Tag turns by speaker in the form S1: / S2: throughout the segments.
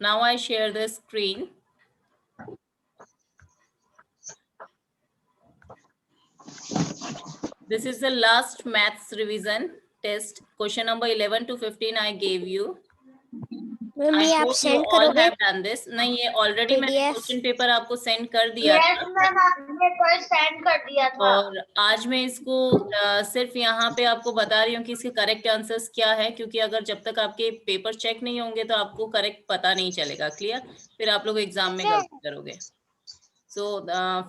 S1: Now I share the screen. This is the last maths revision test. Question number 11 to 15 I gave you.
S2: Mummy
S1: I
S2: आप
S1: hope you
S2: send
S1: all
S2: करोगे
S1: have done this. नहीं, ये already मैंने
S2: PDF?
S1: Question paper आपको send कर दिया
S3: yes
S1: था
S3: ma'am, आपने कल सेंड कर दिया था।
S1: और आज मैं इसको सिर्फ यहाँ पे आपको बता रही हूँ कि इसके करेक्ट आंसर्स क्या है, क्योंकि अगर जब तक आपके पेपर चेक नहीं होंगे तो आपको करेक्ट पता नहीं चलेगा। क्लियर? फिर आप लोग एग्जाम में गलती करोगे। So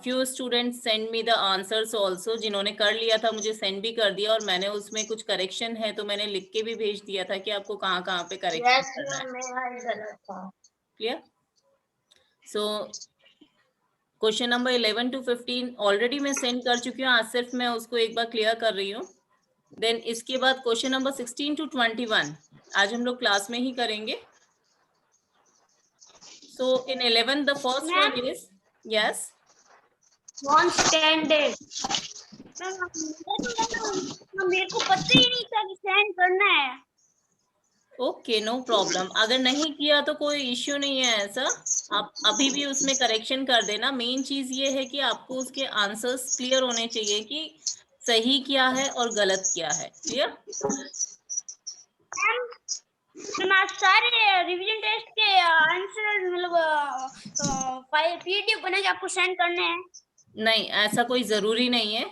S1: few students send me the answers also. जिन्होंने कर लिया था मुझे सेंड भी कर दिया और मैंने उसमें कुछ करेक्शन है तो मैंने लिख के भी भेज दिया था कि आपको कहाँ कहाँ पे करेक्शन
S3: यस
S1: करना है।
S3: मैम, मेरा गलत था।
S1: Clear? So question number 11 to 15 already मैं सेंड कर चुकी हूँ, आज सिर्फ मैं उसको एक बार क्लियर कर रही हूँ। देन इसके बाद क्वेश्चन नंबर 16 टू 21 आज हम लोग क्लास में ही करेंगे। सो इन 11 the first one is yes
S3: non standard. मेरे को पता ही नहीं था कि सेंड करना है।
S1: Okay, no problem. अगर नहीं किया तो कोई इश्यू नहीं है ऐसा, आप अभी भी उसमें करेक्शन कर देना। मेन चीज ये है कि आपको उसके आंसर्स क्लियर होने चाहिए कि सही क्या है और गलत क्या है। क्लियर?
S3: मैम आज सारे रिवीजन टेस्ट के आंसर मतलब फाइल पीडीएफ बना के आपको सेंड करने हैं।
S1: नहीं, ऐसा कोई जरूरी नहीं है।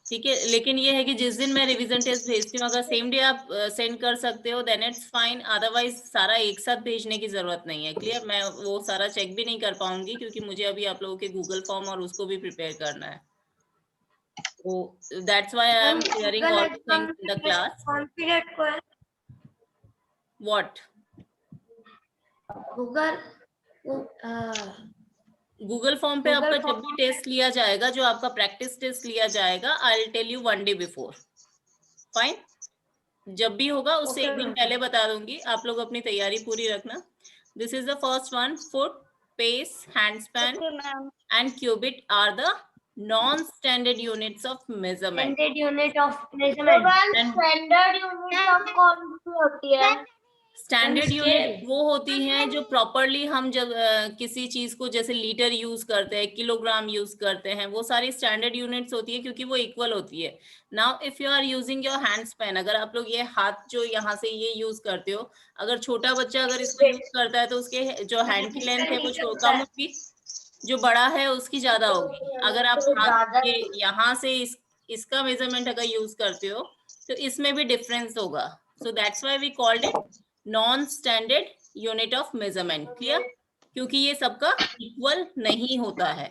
S1: ठीक है, लेकिन ये है कि जिस दिन मैं रिवीजन टेस्ट भेजती हूँ अगर सेम डे आप सेंड कर सकते हो देन इट्स फाइन, अदरवाइज सारा एक साथ भेजने की जरूरत नहीं है। क्लियर? मैं वो सारा चेक भी नहीं कर पाऊंगी क्योंकि मुझे अभी आप लोगों के गूगल फॉर्म और उसको भी प्रिपेयर करना है। तो that's why I am clearing all the things in the class.
S3: Confident को
S1: व्हाट? गूगल फॉर्म पे आपका जब भी टेस्ट लिया जाएगा, जो आपका प्रैक्टिस टेस्ट लिया जाएगा, I will tell you 1 day before. Fine? जब भी होगा उससे एक दिन पहले बता दूंगी, आप लोग अपनी तैयारी पूरी रखना। This is the first one. Foot, pace, hand span and cubit are the non standard units of measurement.
S3: Standard unit of measurement. Standard unit of कौन सी होती है?
S1: स्टैंडर्ड यूनिट वो होती हैं जो प्रॉपरली हम जब किसी चीज को जैसे लीटर यूज करते हैं, किलोग्राम यूज करते हैं, वो सारी स्टैंडर्ड यूनिट्स होती है क्योंकि वो इक्वल होती है। Now if you are using your hand span, अगर आप लोग ये हाथ जो यहाँ से ये यूज करते हो, अगर छोटा बच्चा अगर इसको यूज करता है तो उसके जो हैंड की लेंथ है वो कम होगी, जो बड़ा है उसकी ज्यादा होगी। अगर आप हाथ के यहाँ से इसका मेजरमेंट अगर यूज करते हो तो इसमें भी डिफरेंस होगा। So that's why we called it non standard unit of measurement. Clear? क्योंकि ये सबका इक्वल नहीं होता है।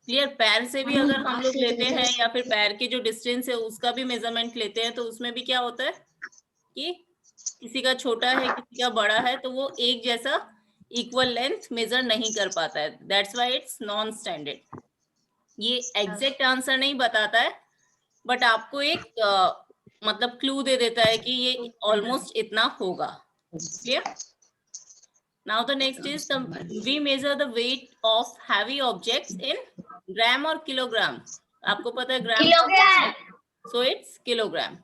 S1: क्लियर? पैर से भी अगर हम लोग लेते हैं या फिर पैर के जो डिस्टेंस है उसका भी मेजरमेंट लेते हैं तो उसमें भी क्या होता है कि किसी का छोटा है किसी का बड़ा है तो वो एक जैसा इक्वल लेंथ मेजर नहीं कर पाता है। That's why it's non standard. ये एग्जैक्ट आंसर नहीं बताता है बट आपको एक मतलब क्लू दे देता है कि ये ऑलमोस्ट इतना होगा। Clear? Now the next is we measure the weight of heavy objects in gram और किलोग्राम। आपको पता है gram,
S3: kilogram.
S1: So it's kilogram.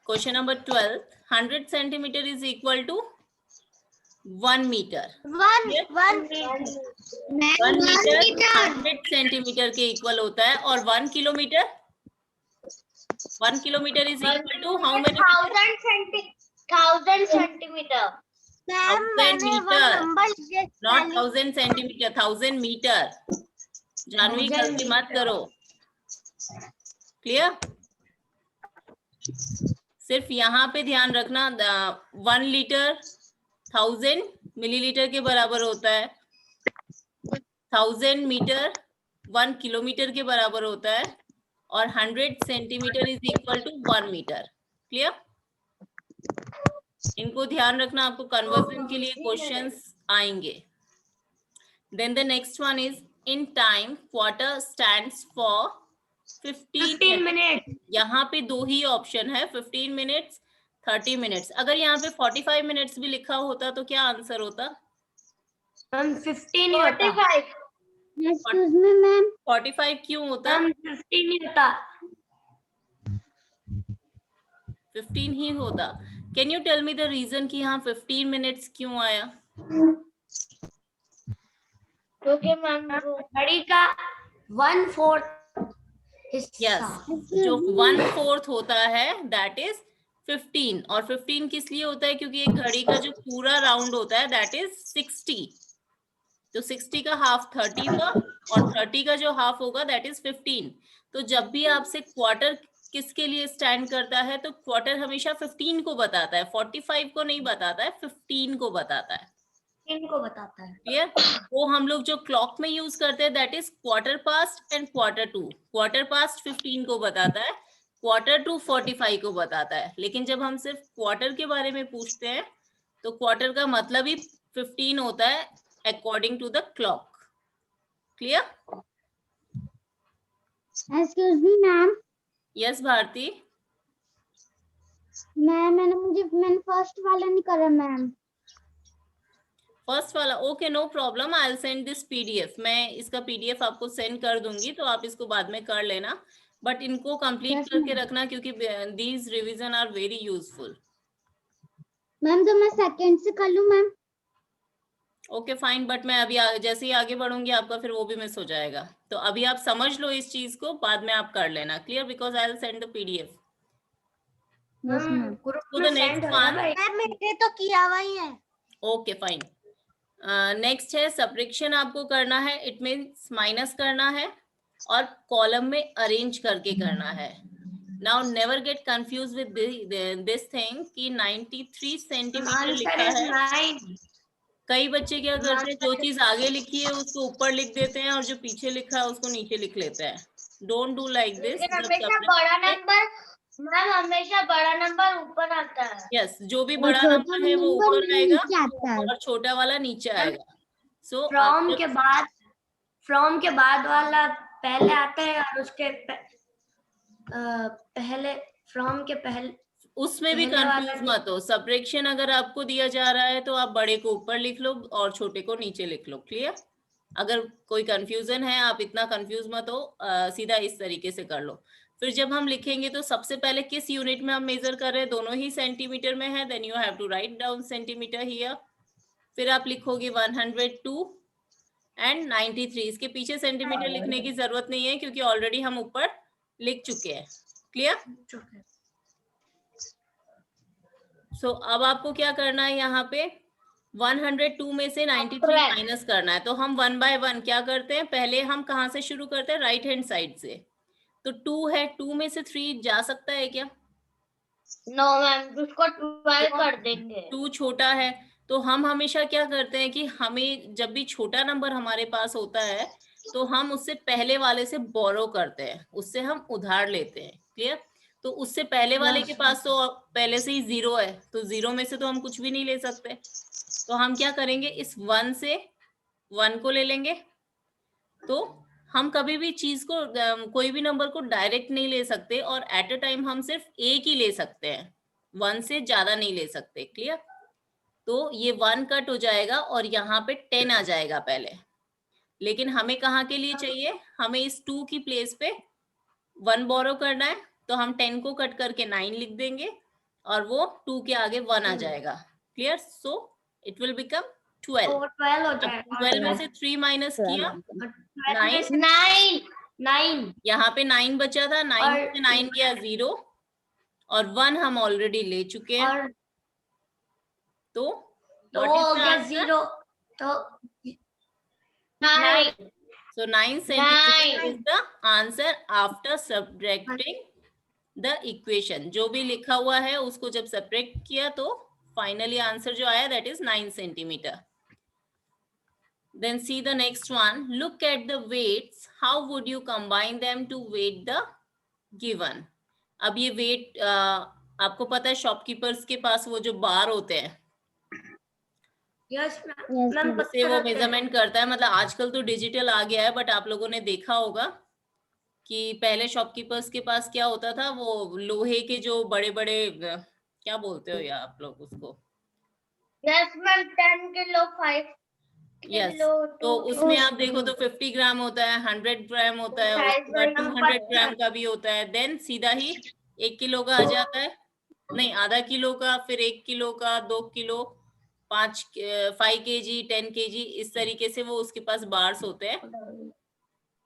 S1: Question number 12, 100 centimetre is equal to 1 metre.
S3: 1
S1: metre 100 centimetre के इक्वल होता है और 1 kilometre 1 kilometre is equal to how many?
S3: 1000 centimetre.
S1: 1000 metre, not 1000 centimetre, 1000 metre. Janvi गलती मत करो। क्लियर? सिर्फ यहाँ पे ध्यान रखना 1 लीटर 1000 मिलीलीटर के बराबर होता है, 1000 मीटर 1 किलोमीटर के बराबर होता है और 100 centimetre is equal to 1 metre. Clear? इनको ध्यान रखना, आपको कन्वर्जन के लिए क्वेश्चंस आएंगे। Then the next one is in time quarter stands for 15 minute. यहाँ पे दो ही ऑप्शन है, 15 मिनट्स 30 मिनट्स। अगर यहाँ पे 45 मिनट्स भी लिखा होता तो क्या आंसर होता?
S3: 15 होता।
S1: 45 क्यों होता?
S3: 15 नहीं होता।
S1: 15 ही होता। Can you tell me the reason कि यहाँ 15 मिनट्स क्यों आया?
S3: क्योंकि मैम घड़ी का 1/4 हिस्सा
S1: जो 1/4 होता है दैट इज 15, और 15 किस लिए होता है? क्योंकि एक घड़ी का जो पूरा राउंड होता है दैट इज 60, तो 60 का हाफ 30 हुआ, और 30 का जो हाफ होगा दैट इज 15। तो जब भी आपसे क्वार्टर किसके लिए स्टैंड करता है, तो क्वार्टर हमेशा 15 को बताता है, 45 को नहीं बताता है, 15 को बताता है।
S3: इनको बताता है।
S1: क्लियर? वो हम लोग जो क्लॉक में यूज करते हैं that is quarter past and quarter to. Quarter past 15 को बताता है, क्वार्टर टू 45 को बताता है। लेकिन जब हम सिर्फ क्वार्टर के बारे में पूछते हैं तो क्वार्टर का मतलब ही 15 होता है according to the clock. Clear?
S2: Excuse me ma'am.
S1: Yes Bharti.
S2: मैंने फर्स्ट वाला नहीं करा मैम।
S1: फर्स्ट वाला okay, no problem, I will send this PDF. मैं इसका पीडीएफ आपको सेंड कर दूंगी, तो आप इसको बाद में कर लेना, बट इनको कंप्लीट
S2: Yes,
S1: करके
S2: ma'am.
S1: रखना क्योंकि these revision are very useful.
S2: Ma'am तो मैं सेकंड से कर लूं मैम?
S1: ओके फाइन, बट मैं अभी जैसे ही आगे बढ़ूंगी आपका फिर वो भी मिस हो जाएगा। तो अभी आप समझ लो इस चीज को, बाद में आप कर लेना। Clear? Because I will send the PDF
S2: yes ma'am.
S1: To the next one.
S3: Ma'am मैंने तो किया हुआ ही है।
S1: Okay fine. नेक्स्ट है सब्ट्रैक्शन, आपको करना है, इट मीन्स माइनस करना है और कॉलम में अरेंज करके करना है। Now never get confuse with this thing कि 93 सेंटीमीटर लिखा है। कई बच्चे क्या करते हैं, जो चीज आगे लिखी है उसको ऊपर लिख देते हैं और जो पीछे लिखा है उसको नीचे लिख लेते हैं। Don't do like this.
S3: हमेशा बड़ा नंबर मैम, हमेशा बड़ा नंबर ऊपर आता है।
S1: यस, जो भी बड़ा नंबर है वो ऊपर आएगा और छोटा वाला नीचे आएगा। सो
S3: फ्रॉम के बाद वाला पहले आता है और उसके पहले फ्रॉम के पहले
S1: उसमें भी कंफ्यूज मत हो। सब्ट्रैक्शन अगर आपको दिया जा रहा है तो आप बड़े को ऊपर लिख लो और छोटे को नीचे लिख लो। क्लियर? अगर कोई कंफ्यूजन है, आप इतना कंफ्यूज मत हो, सीधा इस तरीके से कर लो। फिर जब हम लिखेंगे तो सबसे पहले किस यूनिट में हम मेजर कर रहे हैं, दोनों ही सेंटीमीटर में है, then you have to write down centimetre here. फिर आप लिखोगे 102 एंड 93। इसके पीछे सेंटीमीटर लिखने की जरूरत नहीं है क्योंकि ऑलरेडी हम ऊपर लिख चुके हैं। क्लियर? सो अब आपको क्या करना है, यहाँ पे 102 में से 93 माइनस करना है। तो हम 1 बाय 1 क्या करते हैं, पहले हम कहाँ से शुरू करते हैं, राइट हैंड साइड से। तो 2 है, 2 में से 3 जा सकता है क्या?
S3: नो मैम, उसको 12 कर देंगे।
S1: 2 छोटा है, तो हम हमेशा क्या करते हैं कि हमें जब भी छोटा नंबर हमारे पास होता है तो हम उससे पहले वाले से बोरो करते हैं, उससे हम उधार लेते हैं। क्लियर? तो उससे पहले वाले के पास तो पहले से ही 0 है, तो 0 में से तो हम कुछ भी नहीं ले सकते। तो हम क्या करेंगे, इस 1 से 1 को ले लेंगे। तो हम कभी भी चीज को कोई भी नंबर को डायरेक्ट नहीं ले सकते और एट अ टाइम हम सिर्फ एक ही ले सकते हैं, 1 से ज्यादा नहीं ले सकते। क्लियर? तो ये 1 कट हो जाएगा और यहाँ पे 10 आ जाएगा पहले। लेकिन हमें कहाँ के लिए चाहिए, हमें इस 2 की प्लेस पे 1 बोरो करना है, तो हम 10 को कट करके 9 लिख देंगे और वो 2 के आगे 1 आ जाएगा। Clear? So it will become 12।
S3: 12 हो जाएगा।
S1: 12 में से 3 माइनस किया
S3: 9।
S1: यहाँ पे 9 बचा था, 9 में से 9 गया 0 और 1 हम ऑलरेडी ले चुके हैं। तो
S3: हो गया 0, तो 9।
S1: So 9 centimeter is the answer after subtracting the equation. जो भी लिखा हुआ है उसको जब सब्ट्रैक्ट किया तो फाइनली आंसर जो आया that is 9 centimeter. Then see the next one. Look at the weights. How would you combine them to weight the given? अब ये weight आपको पता है शॉपकीपर्स के पास वो जो बार होते हैं, से वो मेजरमेंट करता है। मतलब आजकल तो डिजिटल आ गया है, बट आप लोगों ने देखा होगा कि पहले शॉपकीपर्स के पास क्या होता था, वो लोहे के जो बड़े बड़े क्या बोलते हो या आप लोग उसको,
S3: यस मैम, 10 किलो 5
S1: यस। तो उसमें आप देखो तो 50 ग्राम होता है, 100 ग्राम होता है, उसके बाद 200 ग्राम का भी होता है, देन सीधा ही 1 किलो का आ जाता है। नहीं, आधा किलो का, फिर 1 किलो का, 2 किलो, 5 kg, 10 kg, इस तरीके से वो उसके पास बार्स होते हैं।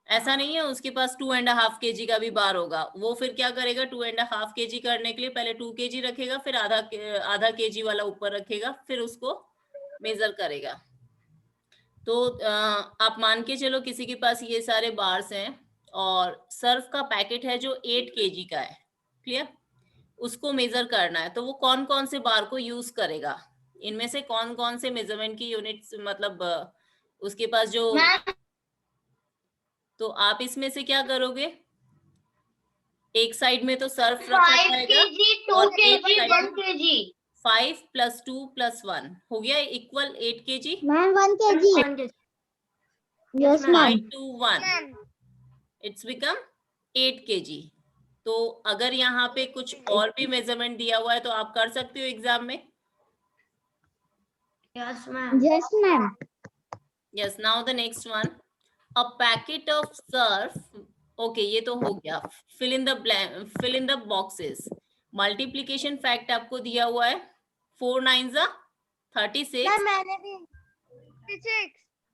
S1: ऐसा नहीं है उसके पास 2.5 kg का भी बार होगा। वो फिर क्या करेगा, 2.5 kg करने के लिए पहले 2 kg रखेगा, फिर आधा kg वाला ऊपर रखेगा, फिर उसको मेजर करेगा। तो आप मान के चलो किसी के पास ये सारे बार्स हैं और सर्फ का पैकेट है जो 8 kg का है, क्लियर? उसको मेजर करना है, तो वो कौन कौन से बार को यूज करेगा, इनमें से कौन कौन से मेजरमेंट की यूनिट्स, मतलब उसके पास जो, तो आप इसमें से क्या करोगे, एक साइड में तो सर्फ रखा जाएगा
S3: 5 kg, 2
S1: और एक
S3: kg,
S1: साइड
S3: 1 kg.
S1: 5 + 2 + 1 हो गया equal 8 kg।
S2: Ma'am 1 kg। Yes ma'am.
S1: 5 to 1 it's become 8 kg। तो अगर यहाँ पे कुछ और भी मेजरमेंट दिया हुआ है तो आप कर सकते हो एग्जाम में।
S3: Yes, ma'am.
S2: Yes ma'am.
S1: Yes, now the next one. A packet of surf. Okay, ये तो हो गया। Fill in the blank, fill in the boxes. Multiplication fact आपको दिया हुआ है 4 9s are 36
S3: मैंने भी 36.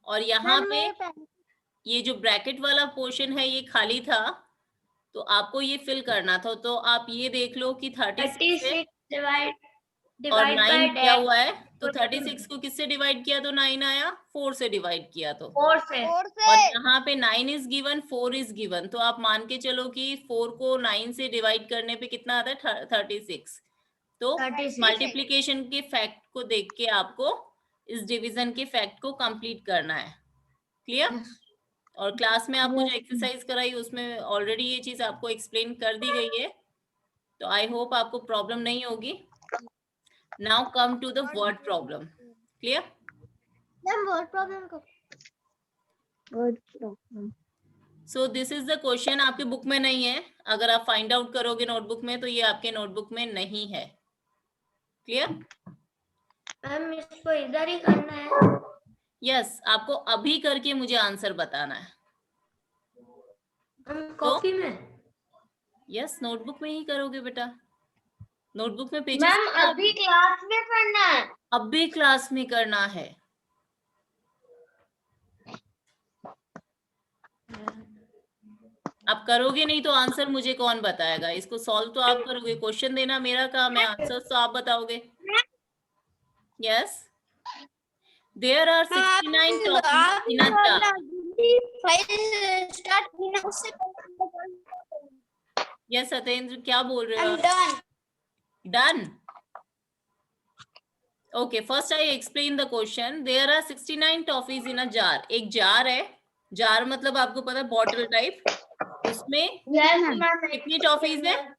S1: और यहाँ पे ये जो ब्रैकेट वाला पोर्शन है ये खाली था, तो आपको ये फिल करना था। तो आप ये देख लो कि 36 है
S3: 36
S1: और
S3: divide
S1: 9
S3: by
S1: दिया
S3: that.
S1: हुआ है, तो 36 को किससे डिवाइड किया तो 9 आया, 4 से डिवाइड किया तो
S3: 4 से.
S1: और यहाँ पे 9 इज गिवन, 4 इज गिवन, तो आप मान के चलो कि 4 को 9 से डिवाइड करने पे कितना आता है 36। तो
S3: 36.
S1: मल्टीप्लिकेशन के फैक्ट को देख के आपको इस डिवीजन के फैक्ट को कंप्लीट करना है, क्लियर? और क्लास में आपको जो एक्सरसाइज कराई उसमें ऑलरेडी ये चीज आपको एक्सप्लेन कर दी गई है, तो आई होप आपको प्रॉब्लम नहीं होगी। Now come to the word problem, clear?
S3: Ma'am word problem को
S2: word problem.
S1: So this is the question, आपके बुक में नहीं है, अगर आप फाइंड आउट करोगे नोटबुक में तो ये आपके नोटबुक में नहीं है, क्लियर?
S3: मैम इसको इधर ही करना है.
S1: यस, आपको अभी करके मुझे आंसर बताना है।
S3: कॉपी में?
S1: यस, नोटबुक में ही करोगे बेटा, नोटबुक में पेजेस
S3: मैम अभी क्लास में करना है.
S1: अभी क्लास में करना है। आप करोगे नहीं तो आंसर मुझे कौन बताएगा, इसको सॉल्व तो आप करोगे, क्वेश्चन देना मेरा काम है, आंसर तो आप बताओगे। Yes, there are 69 topics in a jar. Yes Satyendra, क्या बोल रहे हो? Done. Okay, first I explain the question. There are 69 toffees in a jar. एक जार है, जार मतलब आपको पता है बॉटल टाइप, उसमें कितनी टॉफीज है,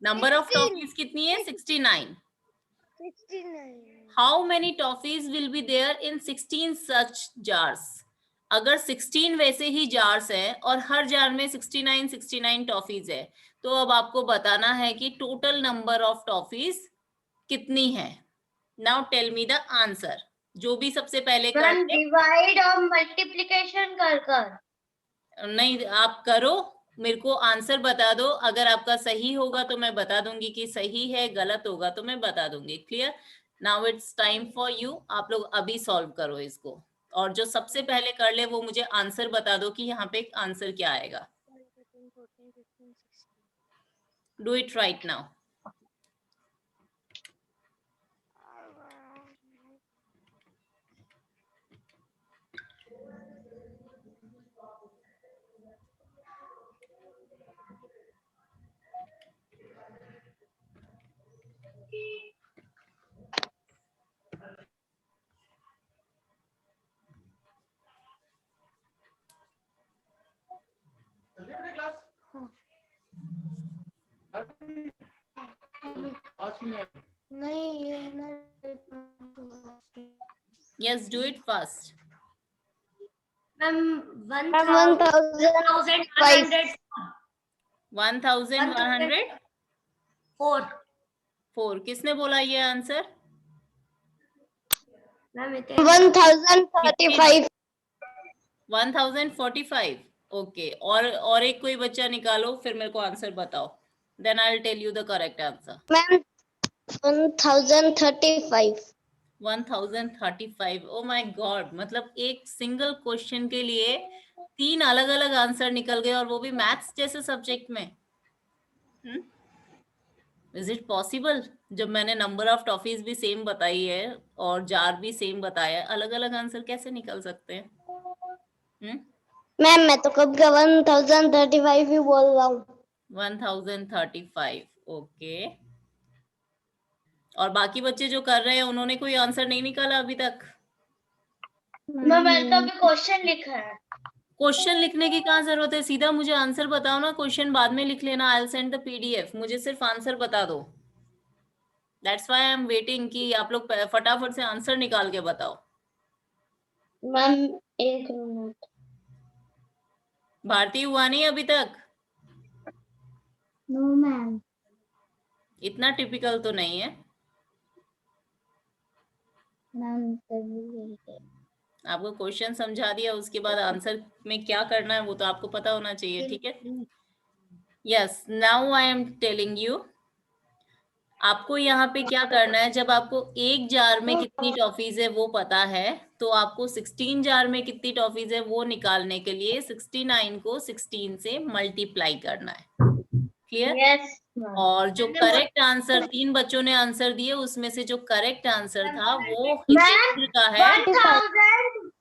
S1: नंबर ऑफ टॉफीज कितनी है 69। How many toffees will be there in 16 such jars. अगर 16 वैसे ही जार्स हैं और हर जार में 69 टॉफीज है, तो अब आपको बताना है कि टोटल नंबर ऑफ टॉफीज कितनी है। Now tell me the answer. जो भी सबसे पहले करते,
S3: डिवाइड और मल्टीप्लिकेशन कर
S1: नहीं आप करो, मेरे को आंसर बता दो। अगर आपका सही होगा तो मैं बता दूंगी कि सही है, गलत होगा तो मैं बता दूंगी, clear? Now it's time for you, आप लोग अभी सॉल्व करो इसको, और जो सबसे पहले कर ले वो मुझे आंसर बता दो कि यहाँ पे आंसर क्या आएगा। Do it right now. Yes, do it fast. 1104। किसने बोला ये आंसर?
S2: 1045।
S1: 1045। ओके, और एक कोई बच्चा निकालो, फिर मेरे को आंसर बताओ। Then I'll tell you the correct answer.
S2: Ma'am 1035.
S1: 1035. Oh my God. मतलब एक सिंगल क्वेश्चन के लिए 3 अलग अलग आंसर निकल गए, और वो भी मैथ्स जैसे सब्जेक्ट में. Is it possible? जब मैंने नंबर ऑफ टॉफीज भी सेम बताई है और जार भी सेम बताया है, अलग अलग आंसर कैसे निकल सकते हैं?
S2: मैम मैं तो कब का 1035 ही बोल रहा हूँ.
S1: 1035. ओके. और बाकी बच्चे जो कर रहे हैं उन्होंने कोई आंसर नहीं निकाला अभी तक?
S3: मैंने तो अभी क्वेश्चन लिखा है.
S1: क्वेश्चन लिखने की कहाँ जरूरत है? सीधा मुझे आंसर बताओ ना, क्वेश्चन बाद में लिख लेना. आई विल सेंड द पीडीएफ. मुझे सिर्फ आंसर बता दो. That's why I am waiting कि आप लोग फटाफट से आंसर निकाल के बताओ.
S2: Ma'am 1 minute.
S1: भारती हुआ नहीं अभी तक?
S2: No ma'am.
S1: इतना टिपिकल तो नहीं है.
S2: मैम
S1: आपको क्वेश्चन समझा दिया, उसके बाद आंसर में क्या करना है वो तो आपको पता होना चाहिए. ठीक है. Yes, now I am telling you. आपको यहाँ पे क्या करना है, जब आपको एक जार में कितनी टॉफीज है वो पता है, तो आपको 16 जार में कितनी टॉफीज है वो निकालने के लिए 69 को 16 से मल्टीप्लाई करना है. क्लियर?
S3: यस.
S1: और जो करेक्ट आंसर 3 बच्चों ने आंसर दिए, उसमें से जो करेक्ट आंसर था वो हितेंद्र का है.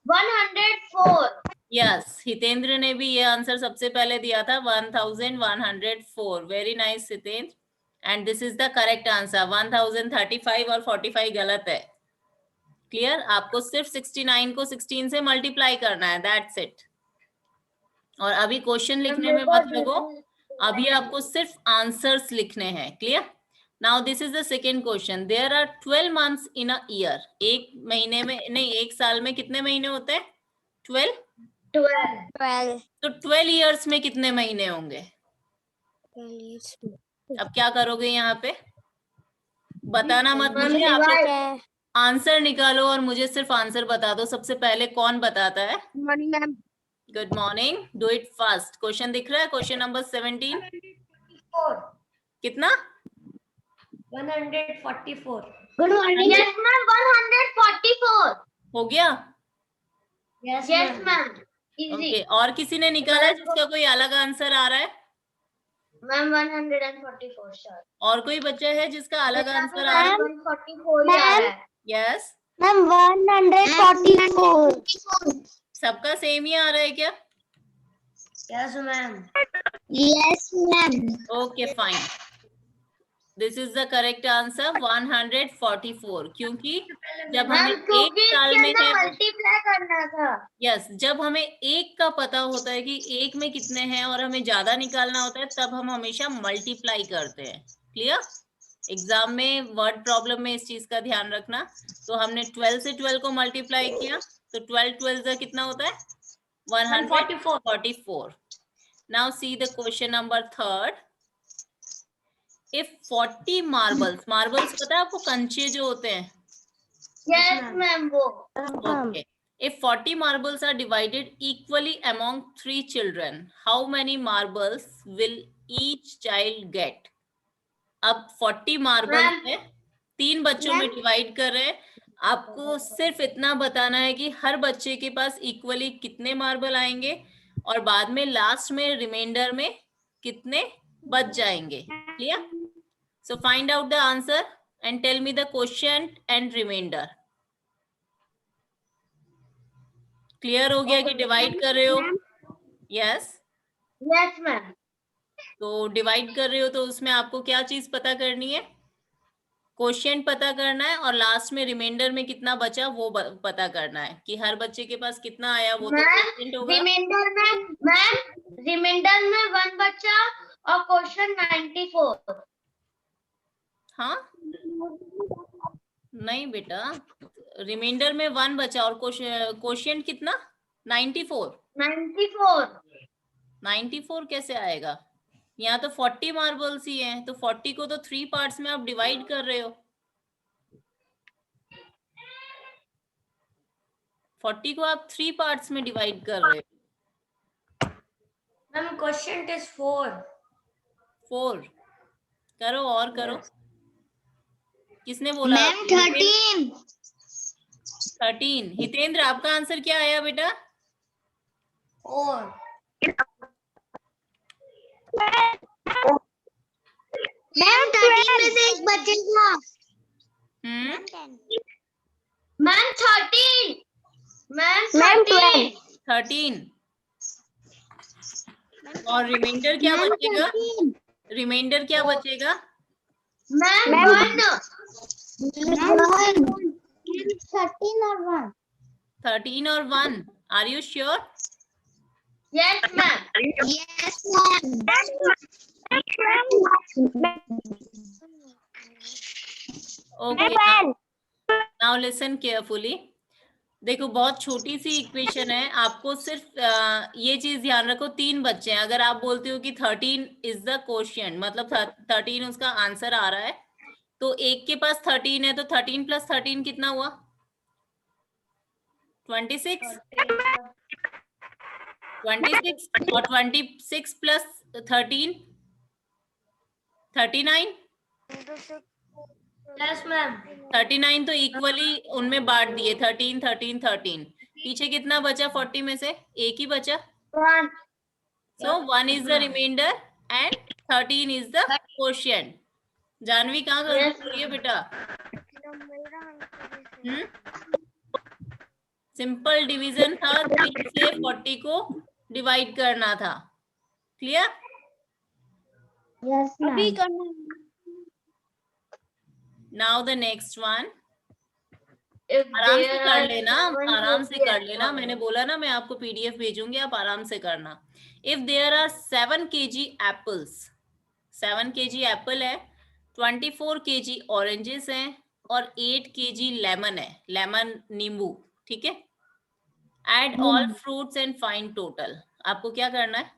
S3: 1104.
S1: यस, हितेंद्र ने भी ये आंसर सबसे पहले दिया था, 1104. Very nice Hitendra. And this is the correct answer. 1035 और 45 गलत है. क्लियर? आपको सिर्फ 69 को 16 से मल्टीप्लाई करना है. That's it. और अभी क्वेश्चन लिखने में मत लगो, अभी आपको सिर्फ आंसर्स लिखने हैं. Clear? Now this is the second question. There are 12 months in a year. एक महीने में नहीं, एक साल में कितने महीने होते हैं? 12.
S2: 12.
S1: तो 12 ईयर्स में कितने महीने होंगे? अब क्या करोगे यहाँ पे? बताना मत मुझे, आप लोग आंसर निकालो और मुझे सिर्फ आंसर बता दो. सबसे पहले कौन बताता है?
S2: Ma'am
S1: good morning. Do it fast. Question दिख रहा है? Question number 17. कितना?
S3: 144.
S2: Good morning.
S3: Yes ma'am. 144.
S1: हो गया?
S3: Yes ma'am.
S1: ओके. और किसी ने निकाला है जिसका कोई अलग आंसर आ रहा है?
S3: Ma'am 144 sir.
S1: और कोई बच्चा है जिसका अलग आंसर आ रहा है?
S3: 144 ही आ रहा है.
S1: यस.
S2: मैम 144.
S1: सबका सेम ही आ रहा है क्या?
S3: Yes ma'am.
S2: Yes ma'am.
S1: Okay fine. This is the correct answer 144. क्योंकि जब हमें एक साल में
S3: मल्टीप्लाई करना था.
S1: यस, जब हमें एक का पता होता है कि एक में कितने हैं और हमें ज्यादा निकालना होता है, तब हम हमेशा मल्टीप्लाई करते हैं. क्लियर? एग्जाम में वर्ड प्रॉब्लम में इस चीज का ध्यान रखना. तो हमने 12 से 12 को मल्टीप्लाई किया, तो 12 12 कितना होता है? 144. Now see the question number 3. If 40 marbles पता है आपको, कंचे जो होते हैं?
S3: Yes ma'am. वो
S1: okay. If 40 marbles are divided equally among 3 children, how many marbles will each child get? अब 40 मार्बल्स है, 3 बच्चों में डिवाइड कर रहे हैं. आपको सिर्फ इतना बताना है कि हर बच्चे के पास इक्वली कितने मार्बल आएंगे, और बाद में लास्ट में रिमाइंडर में कितने बच जाएंगे. Clear? So find out the answer and tell me the question and reminder. Clear हो गया कि डिवाइड कर रहे हो? यस.
S3: Yes ma'am.
S1: तो डिवाइड कर रहे हो तो उसमें आपको क्या चीज पता करनी है? क्वेश्चन पता करना है, और लास्ट में रिमाइंडर में कितना बचा वो पता करना है कि हर बच्चे के पास कितना आया. वो तो क्वेश्चन होगा.
S3: रिमाइंडर में 1 बचा और क्वेश्चन 94.
S1: हाँ नहीं बेटा, रिमाइंडर में 1 बचा और क्वेश्चन कितना? 94. 94 कैसे आएगा? यहाँ तो 40 मार्बल्स ही हैं, तो 40 को तो 3 पार्ट्स में आप डिवाइड कर रहे हो. 40 को आप 3 पार्ट्स में डिवाइड कर रहे हो.
S3: Ma'am question is 4.
S1: करो और करो। किसने बोला?
S2: मैम 13।
S1: 13। हितेंद्र, आपका आंसर क्या आया बेटा?
S3: और
S2: मैम 13 में से एक बचेगा।
S3: मैम 13। मैम
S2: 12।
S1: 13 और रिमाइंडर क्या बचेगा? रिमाइंडर क्या बचेगा?
S3: मैम 1।
S2: 13 और 1।
S1: 13 और 1। Are you sure?
S3: Yes ma'am.
S2: Yes, ma'am.
S1: Okay, now listen carefully. देखो, बहुत छोटी सी इक्वेशन है, आपको सिर्फ ये चीज ध्यान रखो, 3 बच्चे हैं। अगर आप बोलते हो कि 13 इज द क्वोशिएंट, मतलब 13 उसका आंसर आ रहा है, तो एक के पास 13 है, तो 13 प्लस 13 कितना हुआ? 26। 26 और 26 प्लस 13 39।
S3: Yes ma'am.
S1: 39 तो इक्वली उनमें बांट दिए, 13 13 13। पीछे कितना बचा 40 में से? एक ही बचा।
S3: 1।
S1: So 1 is the remainder and 13 is the quotient. Janvi कहाँ गलती हो रही है बेटा? सिंपल डिवीजन था, 3 से 40 को डिवाइड करना था। क्लियर?
S2: Yes,
S3: अभी
S2: ma'am.
S3: करना।
S1: Now the next one. आराम से कर लेना, आराम से कर लेना। मैंने बोला ना मैं आपको पीडीएफ भेजूंगी, आप आराम से करना। If there are 7 kg apples, 7 kg apple है, 24 kg ऑरेंजेस हैं और 8 kg लेमन है, लेमन नींबू, ठीक है। Add all fruits and find total. आपको क्या करना है?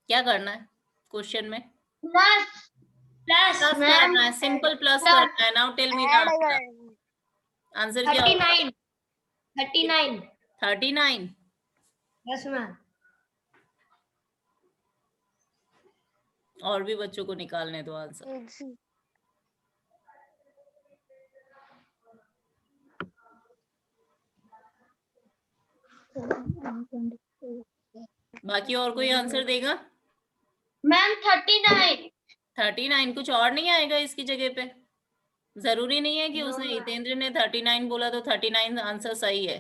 S1: क्या करना है क्वेश्चन में?
S3: प्लस
S1: करना है, सिंपल प्लस करना है। Now tell me the answer. Answer क्या होगा?
S3: 39।
S1: 39।
S3: Yes ma'am.
S1: और भी बच्चों को निकालने दो आंसर। बाकी और कोई आंसर देगा?
S3: मैम 39।
S1: 39। कुछ और नहीं आएगा इसकी जगह पे? जरूरी नहीं है कि उसने, हितेंद्र ने 39 बोला तो 39 आंसर सही है।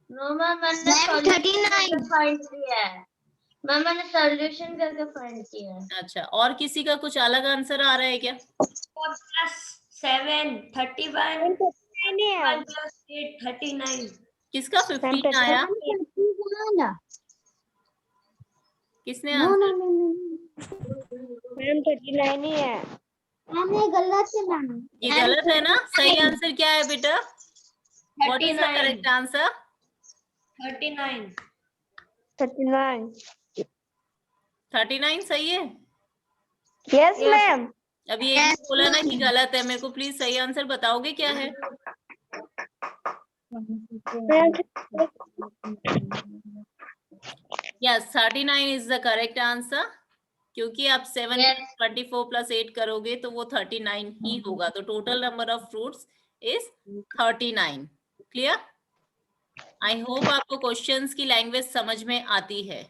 S3: नो मैम, मैंने 39 फाइंड किया है। मैम मैंने सॉल्यूशन करके फाइंड किया है।
S1: अच्छा, और किसी का कुछ अलग आंसर आ रहा है क्या?
S3: 7 31 1 + 8 39।
S1: किसका 15 आया? किसने आंसर?
S2: मैम 39 ही है। मैम ये गलत है मैम।
S1: ये गलत है ना? सही आंसर क्या है बेटा? What is the correct answer?
S3: 39।
S1: 39 सही है।
S2: Yes ma'am.
S1: अभी एक ने बोला ना कि गलत है, मेरे को प्लीज सही आंसर बताओगे क्या है? Yes, 39 is the correct answer, क्योंकि आप 7 24 + 8 करोगे तो वो 39 ही होगा। तो total number of fruits is 39। Clear? I hope आपको क्वेश्चंस की लैंग्वेज समझ में आती है।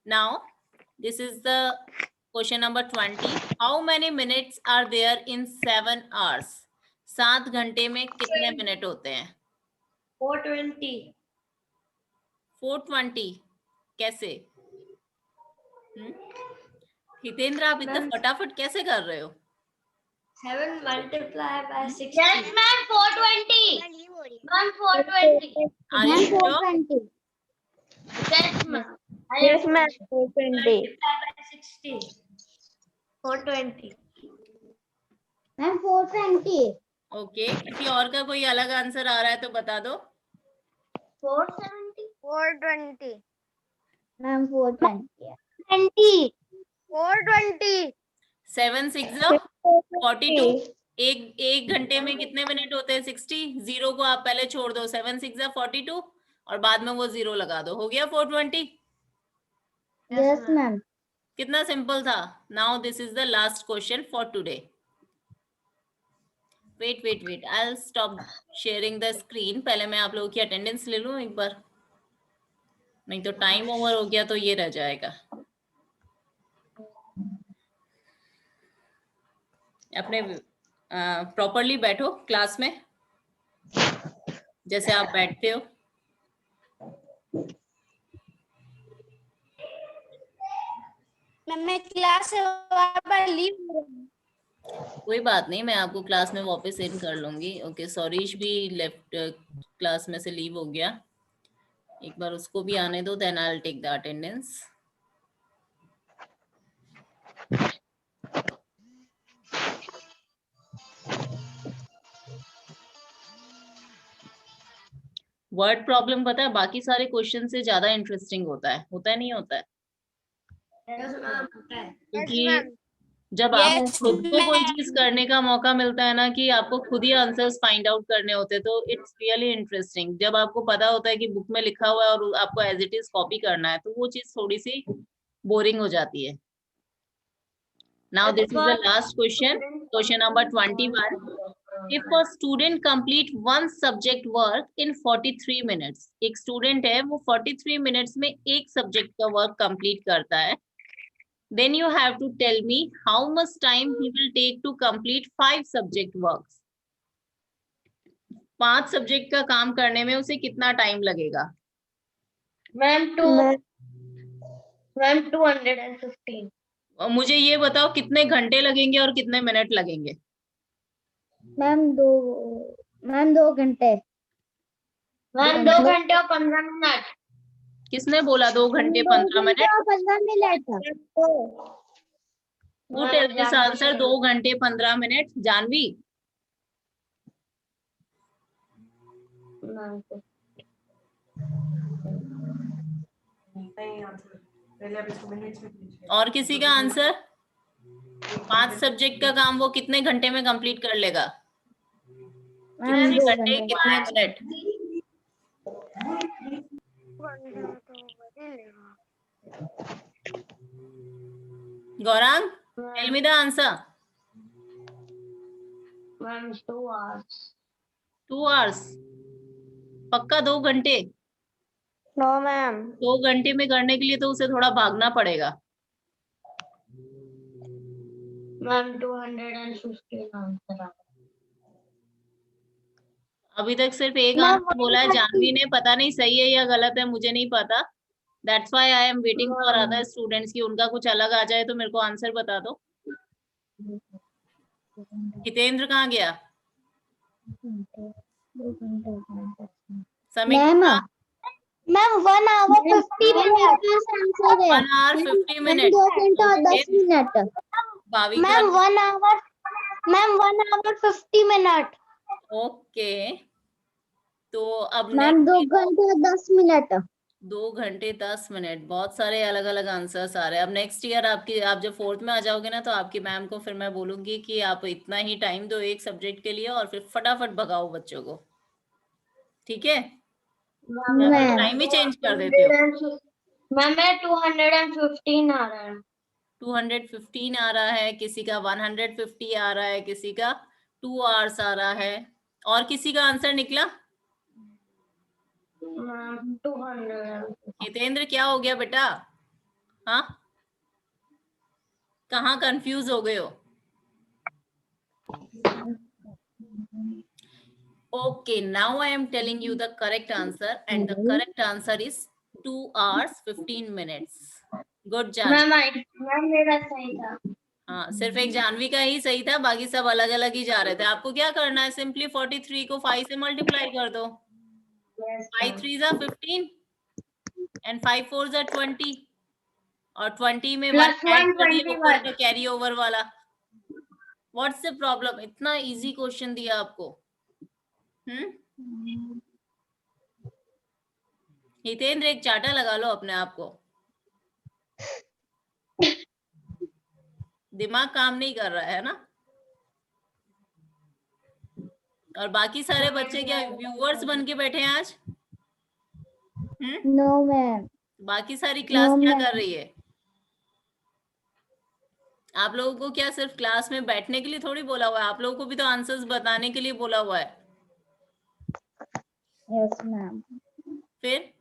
S1: Now this is the question number 20। How many minutes are there in 7 hours? 7 घंटे में कितने मिनट होते हैं?
S3: 420।
S1: 420 कैसे? हितेंद्र, आप इतना फटाफट कैसे कर रहे हो?
S3: 7 × 60। Yes ma'am 420। Ma'am 420।
S1: Are you sure?
S2: 420।
S3: Yes ma'am.
S2: Yes ma'am 420।
S3: 60। 420।
S2: Ma'am 420।
S1: Okay, किसी और का कोई अलग आंसर आ रहा है तो बता दो।
S3: 470।
S2: 420। मैम 420। 420।
S1: 7 6 42। एक घंटे में कितने मिनट होते हैं? 60। जीरो को आप पहले छोड़ दो, 7 6 42 और बाद में वो जीरो लगा दो, हो गया 420।
S2: Yes ma'am.
S1: कितना सिंपल था. Now this is the last question for today. Wait I stop sharing the screen. पहले मैं आप लोगों की अटेंडेंस ले लूं एक बार, नहीं तो टाइम ओवर हो गया तो ये रह जाएगा. अपने प्रॉपरली बैठो क्लास में जैसे आप बैठते हो.
S3: मैं क्लास से बार लीव.
S1: कोई बात नहीं, मैं आपको क्लास में वापस सेंड कर लूंगी. ओके, सौरीश भी लेफ्ट क्लास में से लीव हो गया. एक बार उसको भी आने दो, then I will take the attendance. Word problem पता है बाकी सारे क्वेश्चन से ज्यादा इंटरेस्टिंग होता है नहीं होता है? क्योंकि जब आपको खुद को कोई चीज करने का मौका मिलता है ना, कि आपको खुद ही आंसर्स फाइंड आउट करने होते हैं, तो इट्स रियली इंटरेस्टिंग. जब आपको पता होता है कि बुक में लिखा हुआ है और आपको एज इट इज कॉपी करना है, तो वो चीज थोड़ी सी बोरिंग हो जाती है. Now this is the last question, question number 21. If a student complete one subject work in 43 minutes, एक स्टूडेंट है वो 43 मिनट्स में एक सब्जेक्ट का वर्क कंप्लीट करता है, then you have to tell me how much time he will take to complete 5 subject works. 5 subject का काम करने में उसे कितना टाइम लगेगा?
S3: मैम 215.
S1: और मुझे ये बताओ कितने घंटे लगेंगे और कितने मिनट लगेंगे?
S2: मैम 2 घंटे.
S3: मैम 2 घंटे और 15 मिनट.
S1: किसने बोला 2 घंटे 15 minute?
S2: 15 minute.
S1: Who tell this answer? 2 घंटे 15 मिनट. जानवी? और किसी का आंसर? 5 सब्जेक्ट का काम वो कितने घंटे में कंप्लीट कर लेगा? कितने घंटे कितने minute? Gaurang, tell me the answer.
S3: 2 hours.
S1: 2 hours. पक्का 2 घंटे?
S2: No ma'am.
S1: 2 घंटे में करने के लिए तो उसे थोड़ा भागना पड़ेगा.
S3: Ma'am 215 answer.
S1: अभी तक सिर्फ एक आंसर बोला है जानवी ने, पता नहीं सही है या गलत है, मुझे नहीं पता. That's why I am waiting for other students की उनका कुछ अलग आ जाए तो मेरे को आंसर बता दो. हितेंद्र कहाँ गया? समीक्षा?
S2: Ma'am 1 hour 50 minute.
S1: 1 hour 50 minute.
S2: 2 घंटे और 10 minute.
S1: Bhavika?
S2: Ma'am 1 hour 50 minute.
S1: Okay, तो अब
S2: मैम 2 घंटे और 10 मिनट.
S1: 2 घंटे 10 मिनट. बहुत सारे अलग अलग आंसर्स आ रहे हैं. अब नेक्स्ट ईयर आप जब 4th में आ जाओगे ना, तो आपकी मैम को फिर मैं बोलूंगी कि आप इतना ही टाइम दो एक सब्जेक्ट के लिए और फिर फटाफट भगाओ बच्चों को. ठीक है? टाइम ही चेंज कर देते हो.
S3: मैम 215 आ रहा है.
S1: 215 आ रहा है, किसी का 150 आ रहा है, किसी का 2 hours आ रहा है. और किसी का आंसर निकला?
S3: 200.
S1: हितेंद्र क्या हो गया बेटा? हाँ, कहाँ कंफ्यूज हो गए हो? Okay, now I am telling you the correct answer, and the correct answer is 2 hours 15 minutes. Good job.
S3: Ma'am मेरा सही था.
S1: हाँ, सिर्फ एक जानवी का ही सही था, बाकी सब अलग अलग ही जा रहे थे. आपको क्या करना है, सिंपली 43 को 5 से मल्टीप्लाई कर दो. 5 3s are 15 and 5 4s are 20 और 20 में 1 ऐड कर दिया ऊपर का कैरी ओवर वाला. What's the problem? इतना इजी क्वेश्चन दिया आपको. हितेंद्र एक चाटा लगा लो अपने आप को. दिमाग काम नहीं कर रहा है ना? और बाकी सारे बच्चे क्या व्यूअर्स बन के बैठे हैं आज?
S2: No ma'am.
S1: बाकी सारी क्लास क्या कर रही है? आप लोगों को क्या सिर्फ क्लास में बैठने के लिए थोड़ी बोला हुआ है, आप लोगों को भी तो आंसर्स बताने के लिए बोला हुआ है।
S2: Yes ma'am.
S1: फिर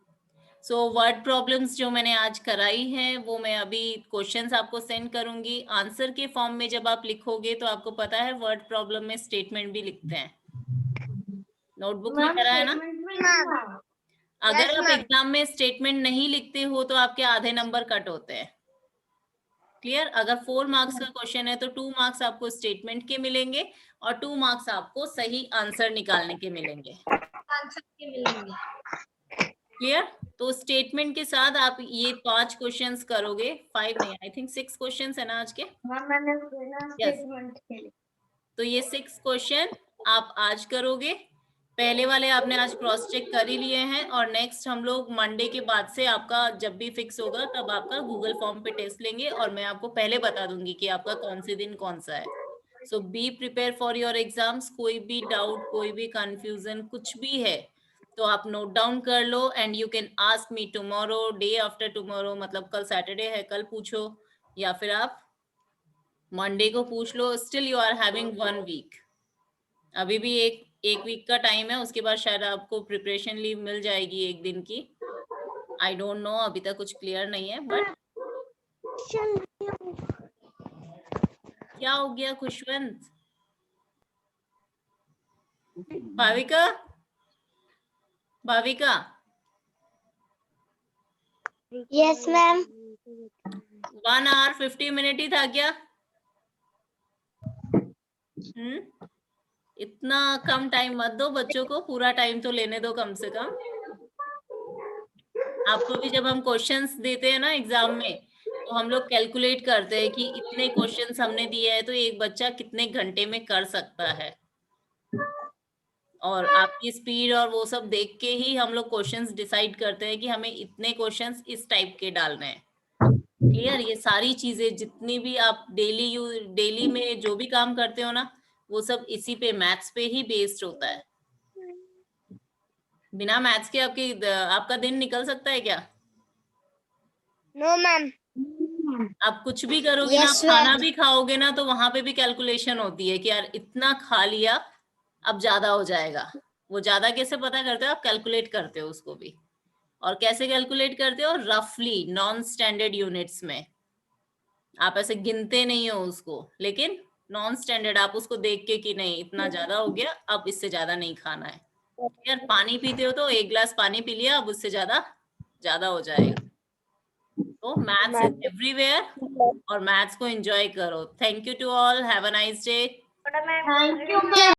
S1: वर्ड प्रॉब्लम्स जो मैंने आज कराई है वो मैं अभी क्वेश्चंस आपको सेंड करूंगी। आंसर के फॉर्म में जब आप लिखोगे तो आपको पता है वर्ड प्रॉब्लम में स्टेटमेंट भी लिखते हैं, नोटबुक में करा है ना। अगर आप एग्जाम में स्टेटमेंट नहीं लिखते हो तो आपके आधे नंबर कट होते हैं। क्लियर? अगर 4 मार्क्स का क्वेश्चन है तो 2 मार्क्स आपको स्टेटमेंट के मिलेंगे और 2 मार्क्स आपको सही आंसर निकालने के मिलेंगे। क्लियर? तो स्टेटमेंट के साथ आप ये 5 क्वेश्चंस करोगे, 5 नहीं, आई थिंक 6 क्वेश्चंस है ना आज के। yes. तो ये 6 क्वेश्चन आप आज करोगे। पहले वाले आपने आज क्रॉस चेक कर ही लिए हैं और नेक्स्ट हम लोग मंडे के बाद से आपका जब भी फिक्स होगा तब आपका गूगल फॉर्म पे टेस्ट लेंगे और मैं आपको पहले बता दूंगी कि आपका कौन से दिन कौन सा है। So be prepare for your exams. कोई भी डाउट, कोई भी कंफ्यूजन कुछ भी है तो आप नोट डाउन कर लो and you can ask me tomorrow, day after tomorrow, मतलब कल सैटरडे है, कल पूछो या फिर आप मंडे को पूछ लो। Still you are having 1 week, अभी भी एक वीक का टाइम है, उसके बाद शायद आपको प्रिपरेशन लीव मिल जाएगी 1 दिन की। आई डोंट नो, अभी तक कुछ क्लियर नहीं है। बट क्या हो गया Khushwant? Bhavika, Bhavika,
S2: yes ma'am.
S1: 1 hour 50 minute ही था क्या? इतना कम टाइम मत दो बच्चों को, पूरा टाइम तो लेने दो कम से कम। आपको भी जब हम क्वेश्चंस देते हैं ना एग्जाम में तो हम लोग कैलकुलेट करते हैं कि इतने क्वेश्चंस हमने दिए हैं तो एक बच्चा कितने घंटे में कर सकता है, और आपकी स्पीड और वो सब देख के ही हम लोग क्वेश्चंस डिसाइड करते हैं कि हमें इतने क्वेश्चंस इस टाइप के डालने हैं। क्लियर? ये सारी चीजें जितनी भी आप डेली में जो भी काम करते हो ना वो सब इसी पे, मैथ्स पे ही बेस्ड होता है। बिना मैथ्स के आपका दिन निकल सकता है क्या?
S2: No ma'am.
S1: आप कुछ भी करोगे ना, खाना भी खाओगे ना तो वहां पे भी कैलकुलेशन होती है कि यार इतना खा लिया अब ज्यादा हो जाएगा। वो ज्यादा कैसे पता करते हो? आप कैलकुलेट करते हो उसको भी। और कैसे कैलकुलेट करते हो? रफली, नॉन स्टैंडर्ड यूनिट्स में। आप ऐसे गिनते नहीं हो उसको, लेकिन नॉन स्टैंडर्ड आप उसको देख के कि नहीं इतना ज्यादा हो गया, अब इससे ज्यादा नहीं खाना है। यार पानी पीते हो तो 1 गिलास पानी पी लिया, अब उससे ज्यादा हो जाएगा। तो मैथ्स इज एवरीवेयर और मैथ्स को एंजॉय करो। Thank you to all, have a nice day.
S2: Thank you ma'am.